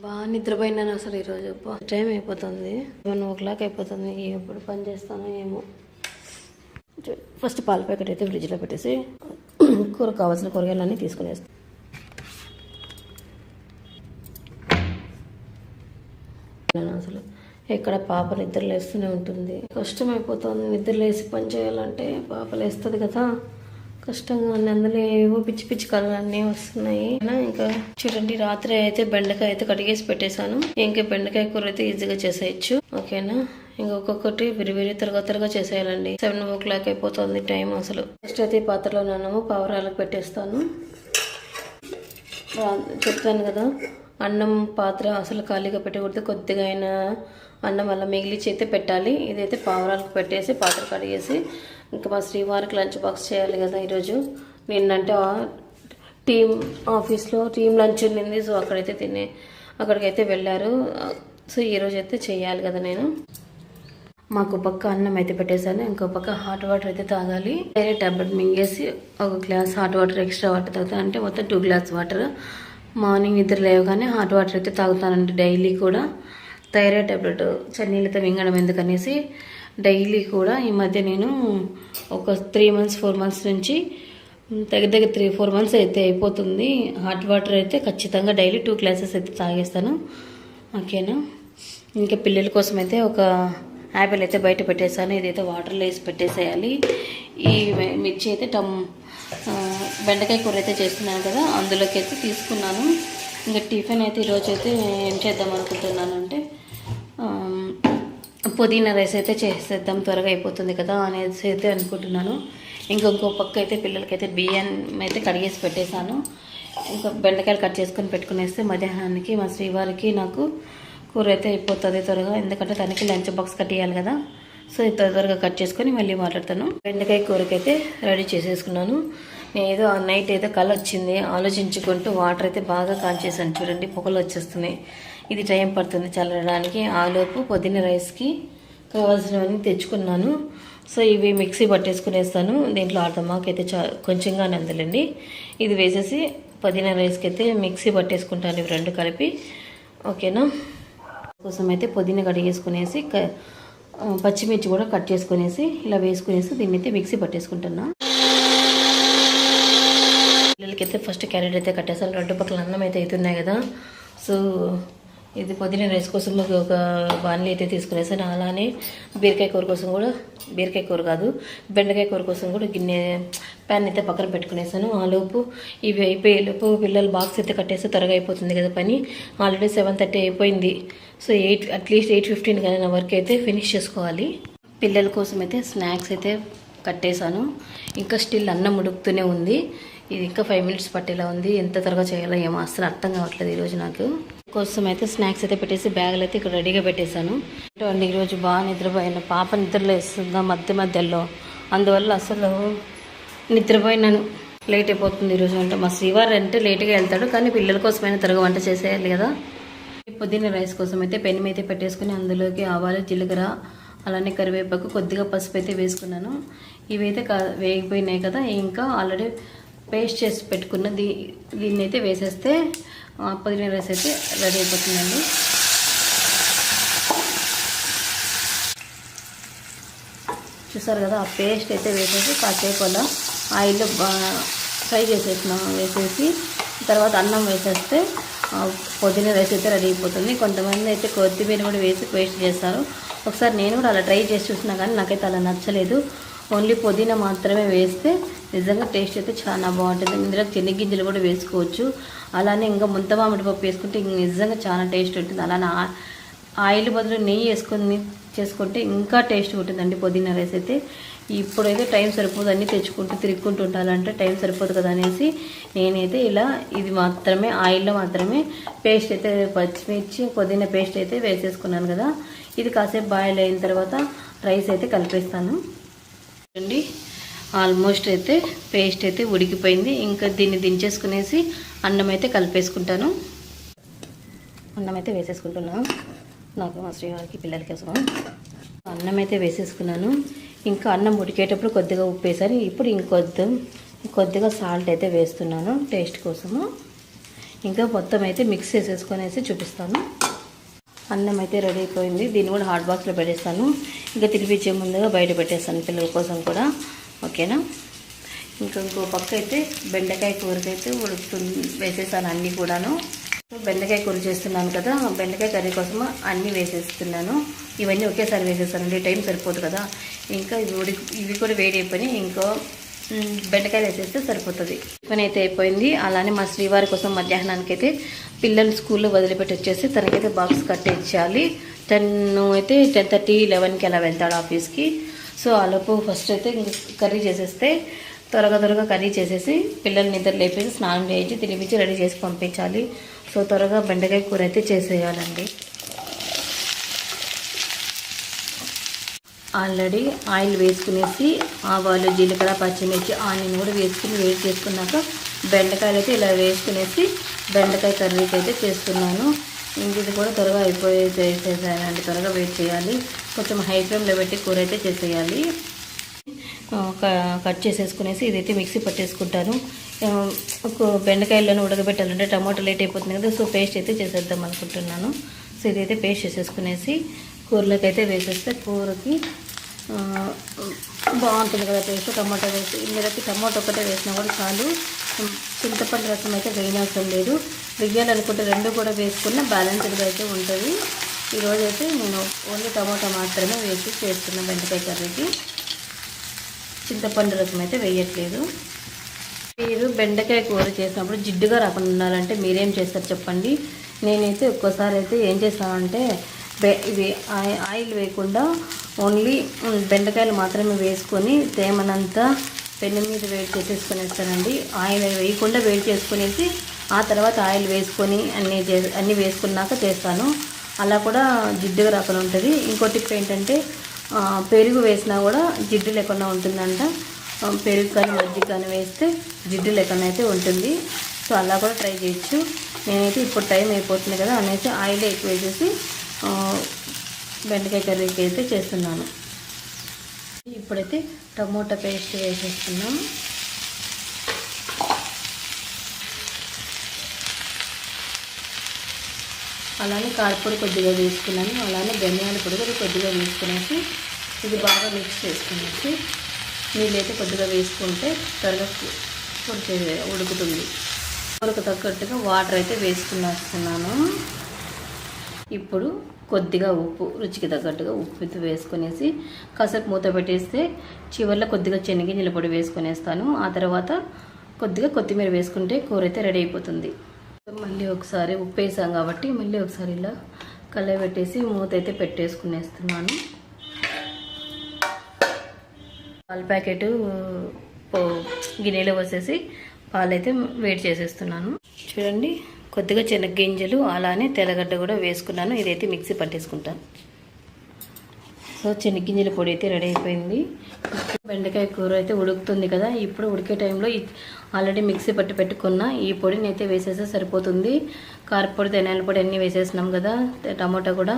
బాగా నిద్రపోయినాను అసలు ఈరోజు. టైం అయిపోతుంది, 1 o'clock అయిపోతుంది. ఎప్పుడు పని చేస్తానో ఏమో. ఫస్ట్ పాల ప్యాకెట్ అయితే ఫ్రిడ్జ్లో పెట్టేసి కూర కావాల్సిన కూరగాయలన్నీ తీసుకునేస్తాను. అసలు ఎక్కడ పాప నిద్ర లేస్తూనే ఉంటుంది. కష్టమైపోతుంది నిద్ర లేసి పని చేయాలంటే. పాప లేస్తుంది కదా, కష్టంగా ఉంది. అందులో ఏవో పిచ్చి పిచ్చి కళలు అన్నీ వస్తున్నాయి. ఇంకా చూడండి, రాత్రి అయితే బెండకాయ అయితే కడిగేసి పెట్టేశాను. ఇంకా బెండకాయ కూర అయితే ఈజీగా చేసేయచ్చు. ఓకేనా, ఇంకొకటి విరివిరి త్వరగా చేసేయాలండి. 7 o'clock అయిపోతుంది టైం అసలు. ఫస్ట్ అయితే పాత్రలో నాన్నము పావురాలకు పెట్టేస్తాను. చెప్తాను కదా, అన్నం పాత్ర అసలు ఖాళీగా పెట్టకూడదు. కొద్దిగా అయినా అన్నం అలా మిగిలిచి అయితే పెట్టాలి. ఇదైతే పావురాలకు పెట్టేసి పాత్ర కడిగేసి ఇంకా మా శ్రీవారికి లంచ్ బాక్స్ చేయాలి కదా ఈరోజు. నిన్నంటే ఆఫీస్లో టీం లంచ్ ఉండింది. సో అక్కడికైతే వెళ్ళారు. సో ఈరోజు అయితే చేయాలి కదా నేను. మాకు పక్క అన్నం అయితే పెట్టేశాను, ఇంకో పక్క హాట్ వాటర్ అయితే తాగాలి. వేరే టాబ్లెట్ మింగేసి 1 glass hot water extra water తాగుతాను. అంటే మొత్తం 2 గ్లాస్ వాటర్. మార్నింగ్ నిద్ర లేవగానే హాట్ వాటర్ అయితే తాగుతానండి డైలీ కూడా. థైరాయిడ్ టాబ్లెట్ చన్నీళ్ళతో మింగడం ఎందుకనేసి డైలీ కూడా ఈ మధ్య నేను ఒక 3 months 4 months నుంచి దగ్గర 3-4 months అయితే అయిపోతుంది. హాట్ వాటర్ అయితే ఖచ్చితంగా డైలీ 2 గ్లాసెస్ అయితే తాగేస్తాను. ఓకేనా, ఇంకా పిల్లల కోసం అయితే ఒక యాపిల్ అయితే బయట పెట్టేసాను. ఇదైతే వాటర్లో వేసి పెట్టేసేయాలి. ఈ మిర్చి అయితే బెండకాయ కూర అయితే చేస్తున్నాను కదా, అందులోకి అయితే తీసుకున్నాను. ఇంకా టిఫిన్ అయితే ఈరోజు అయితే ఏం చేద్దాం అనుకుంటున్నాను అంటే పుదీనా రైస్ అయితే చేసేద్దాం, త్వరగా అయిపోతుంది కదా అనేసి అయితే అనుకుంటున్నాను. ఇంకో పక్క అయితే పిల్లలకైతే బియ్యం అయితే కడిగేసి పెట్టేశాను. ఇంకా బెండకాయలు కట్ చేసుకొని పెట్టుకునేస్తే మధ్యాహ్నానికి మా శ్రీవారికి నాకు కూర అయితే అయిపోతుంది త్వరగా. ఎందుకంటే తనకి లంచ్ బాక్స్ కట్టేయాలి కదా. సో త్వరగా కట్ చేసుకొని మళ్ళీ మాట్లాడతాను. బెండకాయ కూరకైతే రెడీ చేసేసుకున్నాను. నేను ఏదో నైట్ అయితే కళ వచ్చింది, ఆలోచించుకుంటూ వాటర్ అయితే బాగా కాంచేసాను. చూడండి, పొగలు వచ్చేస్తున్నాయి. ఇది టైం పడుతుంది చల్లడానికి. ఆలోపు పుదీనా రైస్కి కావాల్సినవన్నీ తెచ్చుకున్నాను. సో ఇవి మిక్సీ పట్టేసుకునేస్తాను. దీంట్లో అర్థమాకు అయితే కొంచెంగానే అందులండి. ఇది వేసేసి పుదీనా రైస్కి అయితే మిక్సీ పట్టేసుకుంటాను, ఇవి రెండు కలిపి. ఓకేనా, కోసం అయితే పుదీనా కడిగేసుకునేసి పచ్చిమిర్చి కూడా కట్ చేసుకునేసి ఇలా వేసుకునేసి దీన్ని అయితే మిక్సీ పట్టేసుకుంటున్నా. పిల్లలకైతే ఫస్ట్ క్యారెట్ అయితే కట్టేసాను. 2 పక్కల అన్నం అయితే అవుతున్నాయి కదా. సో ఇది పుదీనా రైస్ కోసం ఒక బాణలి అయితే తీసుకునేసాను. అలానే బీరకాయ కూర కోసం కూడా, బీరకాయ కూర కాదు బెండకాయ కూర కోసం కూడా ప్యాన్ అయితే పక్కన పెట్టుకునేసాను. ఆలోపు ఇవి అయిపోయేలోపు పిల్లలు బాక్స్ అయితే కట్టేస్తే త్వరగా అయిపోతుంది కదా పని. ఆల్రెడీ 7:30 అయిపోయింది. సో అట్లీస్ట్ 8:15 కానీ నా వర్క్ అయితే ఫినిష్ చేసుకోవాలి. పిల్లల కోసం అయితే స్నాక్స్ అయితే కట్టేశాను. ఇంకా స్టిల్ అన్నం ఉడుకుతూనే ఉంది. ఇది ఇంకా 5 minutes పట్టేలా ఉంది. ఎంత త్వరగా చేయాలో ఏమో అసలు అర్థం కావట్లేదు ఈరోజు నాకు. కోసం అయితే స్నాక్స్ అయితే పెట్టేసి బ్యాగులు అయితే ఇక్కడ రెడీగా పెట్టేశాను. అండి ఈరోజు బాగా నిద్రపోయాను. పాప నిద్రలో వేస్తుందా మధ్యలో, అందువల్ల అసలు నిద్రపోయినాను. లేట్ అయిపోతుంది ఈరోజు. అంటే మా శ్రీవారు అంటే లేట్గా వెళ్తాడు, కానీ పిల్లల కోసమైనా త్వరగా వంట చేసేయాలి కదా. పుదీనా రైస్ కోసం అయితే పెనం అయితే పెట్టేసుకుని అందులోకి ఆవాలు, జీలకర్ర, అలానే కరివేపాకు, కొద్దిగా పసుపు అయితే వేసుకున్నాను. ఇవైతే వేగిపోయినాయి కదా. ఇంకా ఆల్రెడీ పేస్ట్ చేసి పెట్టుకున్న దీన్ని అయితే వేసేస్తే పుదీనా రైస్ అయితే రెడీ అయిపోతుందండి. చూసారు కదా, ఆ పేస్ట్ అయితే వేసేసి కాసేపు అలా ఆయిల్లో ఫ్రై వేసేసి తర్వాత అన్నం వేసేస్తే పుదీనా రైస్ అయితే రెడీ అయిపోతుంది. కొంతమంది అయితే కొత్తిమీర కూడా వేసి పేస్ట్ చేస్తారు. ఒకసారి నేను కూడా అలా ట్రై చేసి చూసినా కానీ నాకైతే అలా నచ్చలేదు. ఓన్లీ పుదీనా మాత్రమే వేస్తే నిజంగా టేస్ట్ అయితే చాలా బాగుంటుంది. ఇందులో చెనిగ్గింజలు కూడా వేసుకోవచ్చు. అలానే ఇంకా ముంత మామిడి పప్పు వేసుకుంటే నిజంగా చాలా టేస్ట్ ఉంటుంది. అలానే ఆయిల్ బదులు నెయ్యి వేసుకొని చేసుకుంటే ఇంకా టేస్ట్ ఉంటుందండి పుదీనా రైస్ అయితే. ఇప్పుడైతే టైం సరిపోదు, అన్నీ తెచ్చుకుంటూ తిరుక్కుంటూ ఉండాలంటే టైం సరిపోదు కదా అనేసి నేనైతే ఇలా ఇది మాత్రమే ఆయిల్లో మాత్రమే పేస్ట్ అయితే పచ్చిమిర్చి పుదీనా పేస్ట్ అయితే వేసేసుకున్నాను కదా. ఇది కాసేపు బాయిల్ అయిన తర్వాత రైస్ అయితే కలిపేస్తాను. చూడండి, ఆల్మోస్ట్ అయితే పేస్ట్ అయితే ఉడికిపోయింది. ఇంకా దీన్ని దించేసుకునేసి అన్నం అయితే కలిపేసుకుంటాను. అన్నం అయితే వేసేసుకుంటున్నాను. నాకు మా శ్రీవారికి పిల్లల కోసం అన్నం అయితే వేసేసుకున్నాను. ఇంకా అన్నం ఉడికేటప్పుడు కొద్దిగా ఉప్పు వేసాను. ఇప్పుడు కొద్దిగా సాల్ట్ అయితే వేస్తున్నాను టేస్ట్ కోసము. ఇంకా మొత్తం అయితే మిక్స్ చేసేసుకొనేసి చూపిస్తాను. అన్నం అయితే రెడీ అయిపోయింది. దీన్ని కూడా హాట్ బాక్స్లో పెట్టేస్తాను. ఇంకా తినిపించే ముందుగా బయట పెట్టేస్తాను పిల్లల కోసం కూడా. ఓకేనా. ఇంకో పక్క అయితే బెండకాయ కూరకైతే ఉడుకుతుంది, వేసేసాను అన్నీ కూడాను. బెండకాయ కూర చేస్తున్నాను కదా, బెండకాయ కర్రీ కోసం అన్నీ వేసేస్తున్నాను. ఇవన్నీ ఒకేసారి వేసేస్తానండి, టైం సరిపోదు కదా. ఇంకా ఇవి కూడా వేడి అయిపోయినాయి. ఇంకో బెండకాయలు వేసేస్తే సరిపోతుంది. పని అయితే అయిపోయింది. అలానే మా శ్రీవారి కోసం మధ్యాహ్నానికి అయితే పిల్లలు స్కూల్లో వదిలిపెట్టి వచ్చేసి తనకైతే బాక్స్ కట్టించాలి. 10:30 11కి అలా వెళ్తాడు ఆఫీస్కి. సో ఆలోపు ఫస్ట్ అయితే కర్రీ చేసేస్తే త్వరగా కర్రీ చేసేసి పిల్లల్ని నిద్ర లేపేసి స్నానం చేయించి తినిపించి రెడీ చేసి పంపించాలి. సో త్వరగా బెండకాయ కూర అయితే చేసేయాలండి. ఆల్రెడీ ఆయిల్ వేసుకునేసి ఆవాలు, జీలకర్ర, పచ్చిమిర్చి, ఆనియన్ కూడా వేసుకుని వేడి చేసుకున్నాక బెండకాయలు అయితే ఇలా వేసుకునేసి బెండకాయ కర్రీకి అయితే చేస్తున్నాను. ఇది కూడా త్వరగా చేసేసానండి. త్వరగా వెయిట్ చేయాలి. కొంచెం హై ఫ్లేమ్లో పెట్టి కూర అయితే చేసేయాలి. కట్ చేసేసుకునేసి ఇదైతే మిక్సీ పట్టేసుకుంటాను. బెండకాయలను ఉడకబెట్టాలంటే టమాటో లేట్ అయిపోతుంది కదా. సో పేస్ట్ అయితే చేసేద్దాం అనుకుంటున్నాను. సో ఇదైతే పేస్ట్ చేసేసుకునేసి కూరలోకి అయితే వేసేస్తే కూరకి బాగుంటుంది కదా టేస్ట్. టమాటో వేసి ఇందులోకి టమాటో ఒకటే వేసినా కూడా చాలు. చింతపండు రసం అయితే వేయనవసరం లేదు. వెయ్యాలనుకుంటే రెండు కూడా వేసుకున్న బ్యాలెన్స్డ్గా అయితే ఉంటుంది. ఈరోజు అయితే నేను ఓన్లీ టమాటో మాత్రమే వేసి చేస్తున్నా బెండకాయ కర్రీకి. చింతపండు రసం అయితే వేయట్లేదు. మీరు బెండకాయ కూర చేసినప్పుడు జిడ్డుగా రాకుండా ఉండాలంటే మీరేం చేస్తారు చెప్పండి. నేనైతే ఒక్కోసారి అయితే ఏం చేస్తానంటే ఇవి ఆయిల్ వేయకుండా ఓన్లీ బెండకాయలు మాత్రమే వేసుకొని తేమనంతా పెన్ను మీద వేడి చేసేసుకునేస్తానండి. ఆయిల్ వేయకుండా వేడి చేసుకునేసి ఆ తర్వాత ఆయిల్ వేసుకొని అన్నీ వేసుకున్నాక చేస్తాను. అలా కూడా జిడ్డుగా రాకుండా ఉంటుంది. ఇంకో టిప్ ఏంటంటే పెరుగు వేసినా కూడా జిడ్డు లేకుండా ఉంటుందంట. పెరుగు కానీ మజ్జిగ కానీ వేస్తే జిడ్డు లేకుండా అయితే ఉంటుంది. సో అలా కూడా ట్రై చేయొచ్చు. నేనైతే ఇప్పుడు టైం అయిపోతుంది కదా అనేసి ఆయిల్ ఎక్కువ వేసేసి బెండకాయ కర్రీకి అయితే చేస్తున్నాను. ఇప్పుడైతే టమోటా పేస్ట్ వేసేస్తున్నాం. అలానే కారపొడి కొద్దిగా వేసుకున్నాను. అలానే ధనియాల పొడి కూడా కొద్దిగా వేసుకునేసి ఇది బాగా మిక్స్ చేసుకునేసి నీళ్ళైతే కొద్దిగా వేసుకుంటే త్వరగా ఉడుకుతుంది. కూరకు తగ్గట్టుగా వాటర్ అయితే వేసుకున్నాను. ఇప్పుడు కొద్దిగా ఉప్పు, రుచికి తగ్గట్టుగా ఉప్పు వేసుకునేసి కాసేపు మూత పెట్టేస్తే చివరిలో కొద్దిగా శనగగింజల పొడి వేసుకునేస్తాను. ఆ తర్వాత కొద్దిగా కొత్తిమీర వేసుకుంటే కూర అయితే రెడీ అయిపోతుంది. మళ్ళీ ఒకసారి ఉప్పు వేసాం కాబట్టి మళ్ళీ ఒకసారి ఇలా కలయబెట్టేసి మూత అయితే పెట్టేసుకునేస్తున్నాను. పాల ప్యాకెట్ గిన్నెలో పోసేసి పాలైతే వేడి చేసేస్తున్నాను. చూడండి, కొద్దిగా శనగగింజలు అలానే తెల్లగడ్డ కూడా వేసుకున్నాను. ఇదైతే మిక్సీ పట్టేసుకుంటాను. సో శనగగింజల పొడి అయితే రెడీ అయిపోయింది. బెండకాయ కూర అయితే ఉడుకుతుంది కదా. ఇప్పుడు ఉడికే టైంలో ఆల్రెడీ మిక్సీ పట్టి పెట్టుకున్న ఈ పొడిని అయితే వేసేస్తే సరిపోతుంది. కారపొడి, ధనియాల పొడి అన్నీ వేసేసినాం కదా. టమాటా కూడా,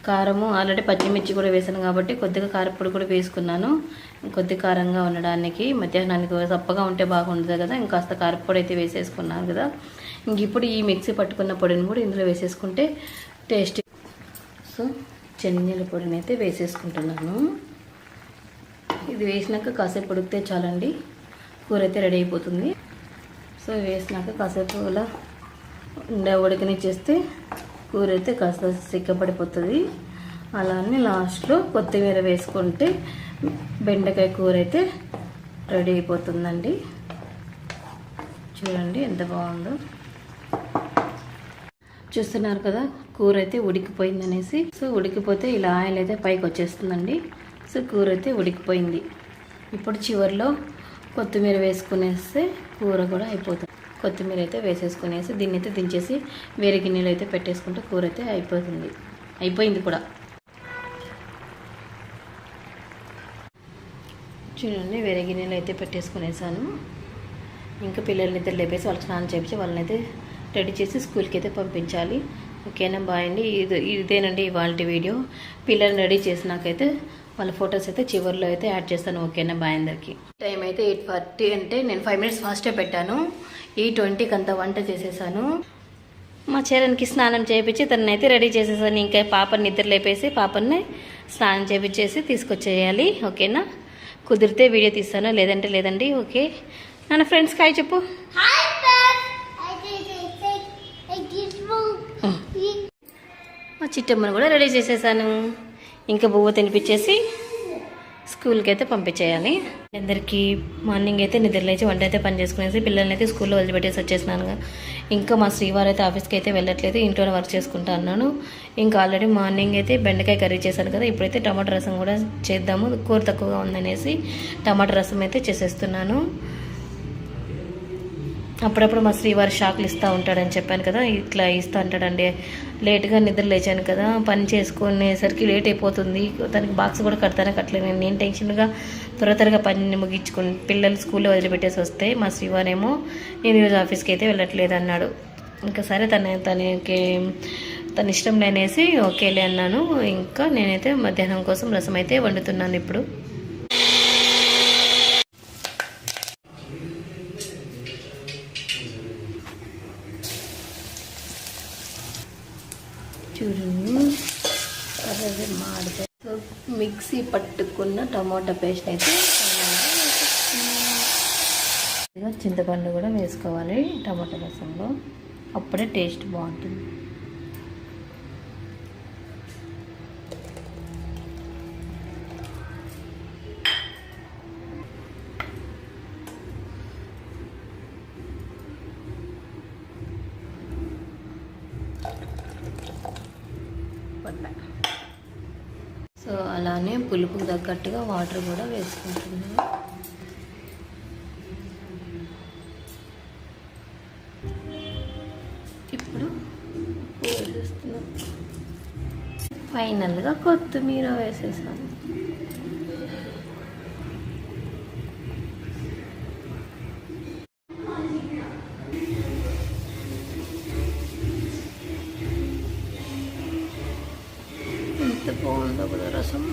కారము ఆల్రెడీ పచ్చిమిర్చి కూడా వేసాను కాబట్టి కొద్దిగా కారపొడి కూడా వేసుకున్నాను. కొద్దిగా కారంగా ఉండడానికి, మధ్యాహ్నానికి సప్పగా ఉంటే బాగుంటుంది కదా. ఇంకాస్త కారపొడి అయితే వేసేసుకున్నాను కదా. ఇంక ఇప్పుడు ఈ మిక్సీ పట్టుకున్న పొడిని కూడా ఇందులో వేసేసుకుంటే టేస్టీ. సో శనగల పొడిని అయితే వేసేసుకుంటున్నాను. ఇది వేసినాక కాసేపు ఉడికితే చాలండి, కూర అయితే రెడీ అయిపోతుంది. సో వేసినాక కాసేపు ఇలా ఉడకనిచ్చేస్తే కూర అయితే కాస్త సిక్కపడిపోతుంది. అలానే లాస్ట్లో కొత్తిమీర వేసుకుంటే బెండకాయ కూర అయితే రెడీ అయిపోతుందండి. చూడండి ఎంత బాగుందో. చూస్తున్నారు కదా, కూర అయితే ఉడికిపోయింది అనేసి. సో ఉడికిపోతే ఇలా ఆయిల్ అయితే పైకి వచ్చేస్తుందండి. సో కూర అయితే ఉడికిపోయింది. ఇప్పుడు చివరిలో కొత్తిమీర వేసుకునేస్తే కూర కూడా అయిపోతుంది. కొత్తిమీర అయితే వేసేసుకునేసి దీన్ని అయితే దించేసి వేరే గిన్నెలు అయితే పెట్టేసుకుంటే కూర అయితే అయిపోయింది కూడా. చూడండి, వేరే గిన్నెలు అయితే పెట్టేసుకునేసాను. ఇంకా పిల్లల్ని అయితే లేపేసి వాళ్ళకి స్నానం చేపించి వాళ్ళని అయితే రెడీ చేసి స్కూల్కి అయితే పంపించాలి. ఓకేనా, బాయ్ అండి. ఇదేనండి ఇవాళ వీడియో. పిల్లల్ని రెడీ చేసినాకైతే వాళ్ళ ఫొటోస్ అయితే చివరిలో అయితే యాడ్ చేస్తాను. ఓకేనా, బాయ్ అందరికి. టైం అయితే 8:40 అంటే నేను 5 minutes ఫాస్టే పెట్టాను. 8:20కి అంతా వంట చేసేసాను. మా చరణ్కి స్నానం చేయించి తననైతే రెడీ చేసేసాను. ఇంకా పాపని నిద్ర లేపేసి పాపని స్నానం చేయించేసి తీసుకొచ్చేయాలి. ఓకేనా? కుదిరితే వీడియో తీస్తాను, లేదంటే లేదండి. ఓకే నా ఫ్రెండ్స్కి హాయ్ చెప్పు. మా చిట్టమ్మను కూడా రెడీ చేసేసాను. ఇంకా బువ్వ తినిపించేసి స్కూల్కి అయితే పంపించేయాలి. అందరికీ మార్నింగ్ అయితే నిద్రలేచి వంట అయితే పని చేసుకునేసి పిల్లల్ని అయితే స్కూల్లో వదిలిపెట్టేసి వచ్చేసినాను. ఇంకా మా శ్రీవారు అయితే ఆఫీస్కి అయితే వెళ్ళట్లేదు, ఇంట్లోనే వర్క్ చేసుకుంటా అన్నాను. ఇంకా ఆల్రెడీ మార్నింగ్ అయితే బెండకాయ కర్రీ చేశాను కదా, ఇప్పుడైతే టమాటా రసం కూడా చేద్దాము, కూర తక్కువగా ఉందనేసి టమాటా రసం అయితే చేసేస్తున్నాను. అప్పుడప్పుడు మా శ్రీవారి షాకులు ఇస్తూ ఉంటాడని చెప్పాను కదా, ఇట్లా ఇస్తూ ఉంటాడండి. లేట్గా నిద్ర లేచాను కదా, పని చేసుకునేసరికి లేట్ అయిపోతుంది. దానికి బాక్స్ కూడా కట్టలేదు. నేను టెన్షన్గా త్వరగా పని ముగించుకుని పిల్లలు స్కూల్లో వదిలిపెట్టేసి వస్తే మా శ్రీవారేమో నేను ఈరోజు ఆఫీస్కి అయితే వెళ్ళట్లేదు అన్నాడు. ఇంకా సరే తనకి తన ఇష్టం లేనేసి ఓకేలే అన్నాను. ఇంకా నేనైతే మధ్యాహ్నం కోసం రసం అయితే వండుతున్నాను ఇప్పుడు. చూడండి మాడితే మిక్సీ పట్టుకున్న టమాటా పేస్ట్ అయితే చింతపండు కూడా వేసుకోవాలి టమాటా రసంలో, అప్పుడే టేస్ట్ బాగుంటుంది. సో అలానే పులుపుకు తగ్గట్టుగా వాటర్ కూడా వేసుకుంటున్నాను. ఇప్పుడు వేసేస్తున్నాను. ఫైనల్గా కొత్తిమీర వేసేసాను. ఎంత బాగుందో కదా రసం.